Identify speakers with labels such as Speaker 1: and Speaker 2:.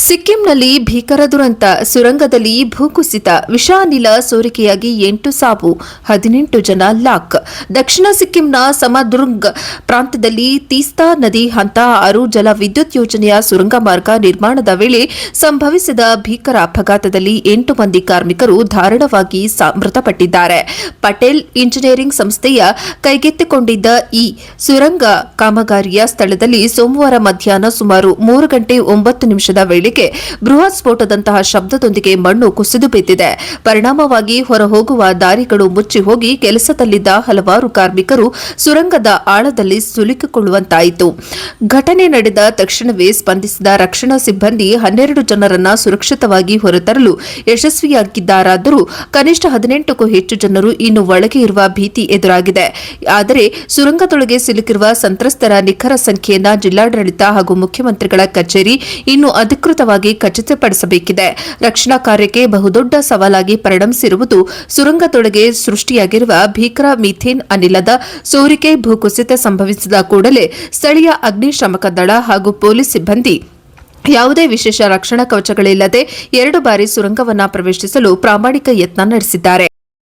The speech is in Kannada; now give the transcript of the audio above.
Speaker 1: ಸಿಕ್ಕಿಂನಲ್ಲಿ ಭೀಕರ ದುರಂತ. ಸುರಂಗದಲ್ಲಿ ಭೂಕುಸಿತ, ವಿಷಾನಿಲ ಸೋರಿಕೆಯಾಗಿ 8 ಸಾವು, 18 ಜನ ಲಾಕ್. ದಕ್ಷಿಣ ಸಿಕ್ಕಿಂನ ಸಮದುರ್ಗ್ ಪ್ರಾಂತ್ಯದಲ್ಲಿ ತೀಸ್ತಾ ನದಿ ಹಂತ 6 ಜಲ ವಿದ್ಯುತ್ ಯೋಜನೆಯ ಸುರಂಗ ಮಾರ್ಗ ನಿರ್ಮಾಣದ ವೇಳೆ ಸಂಭವಿಸಿದ ಭೀಕರ ಅಪಘಾತದಲ್ಲಿ 8 ಮಂದಿ ಕಾರ್ಮಿಕರು ದಾರುಣವಾಗಿ ಮೃತಪಟ್ಟಿದ್ದಾರೆ. ಪಟೇಲ್ ಇಂಜಿನಿಯರಿಂಗ್ ಸಂಸ್ಥೆಯ ಕೈಗೆತ್ತಿಕೊಂಡಿದ್ದ ಈ ಸುರಂಗ ಕಾಮಗಾರಿಯ ಸ್ಥಳದಲ್ಲಿ ಸೋಮವಾರ ಮಧ್ಯಾಹ್ನ ಸುಮಾರು 3 ಗಂಟೆ 9 ನಿಮಿಷದ ವೇಳೆಗೆ ಬೃಹತ್ ಸ್ಫೋಟದಂತಹ ಶಬ್ದದೊಂದಿಗೆ ಮಣ್ಣು ಕುಸಿದು ಬಿದ್ದಿದೆ. ಪರಿಣಾಮವಾಗಿ ಹೊರಹೋಗುವ ದಾರಿಗಳು ಮುಚ್ಚಿ ಹೋಗಿ ಕೆಲಸದಲ್ಲಿದ್ದ ಹಲವಾರು ಕಾರ್ಮಿಕರು ಸುರಂಗದ ಆಳದಲ್ಲಿ ಸಿಲುಕಿಕೊಳ್ಳುವಂತಾಯಿತು. ಘಟನೆ ನಡೆದ ತಕ್ಷಣವೇ ಸ್ಪಂದಿಸಿದ ರಕ್ಷಣಾ ಸಿಬ್ಬಂದಿ 12 ಜನರನ್ನ ಸುರಕ್ಷಿತವಾಗಿ ಹೊರತರಲು ಯಶಸ್ವಿಯಾಗಿದ್ದಾರಾದರೂ ಕನಿಷ್ಠ 18ಕ್ಕೂ ಹೆಚ್ಚು ಜನರು ಇನ್ನು ಒಳಗೆ ಇರುವ ಭೀತಿ ಎದುರಾಗಿದೆ. ಆದರೆ ಸುರಂಗದೊಳಗೆ ಸಿಲುಕಿರುವ ಸಂತ್ರಸ್ತರ ನಿಖರ ಸಂಖ್ಯೆಯನ್ನ ಜಿಲ್ಲಾಡಳಿತ ಹಾಗೂ ಮುಖ್ಯಮಂತ್ರಿಗಳ ಕಚೇರಿ ಇನ್ನೂ ಅಧಿಕೃತವಾಗಿ ಖಚಿತಪಡಿಸಬೇಕಿದೆ. ರಕ್ಷಣಾ ಕಾರ್ಯಕ್ಕೆ ಬಹುದೊಡ್ಡ ಸವಾಲಾಗಿ ಪರಿಣಮಿಸಿರುವುದು ಸುರಂಗದೊಳಗೆ ಸೃಷ್ಟಿಯಾಗಿರುವ ಭೀಕರ ಮೀಥೇನ್ ಅನಿಲದ ಸೋರಿಕೆ. ಭೂಕುಸಿತ ಸಂಭವಿಸಿದ ಕೂಡಲೇ ಸ್ಥಳೀಯ ಅಗ್ನಿಶಾಮಕ ದಳ ಹಾಗೂ ಪೊಲೀಸ್ ಸಿಬ್ಬಂದಿ ಯಾವುದೇ ವಿಶೇಷ ರಕ್ಷಣಾ ಕವಚಗಳಿಲ್ಲದೆ 2 ಬಾರಿ ಸುರಂಗವನ್ನು ಪ್ರವೇಶಿಸಲು ಪ್ರಾಮಾಣಿಕ ಯತ್ನ ನಡೆಸಿದ್ದಾರೆ.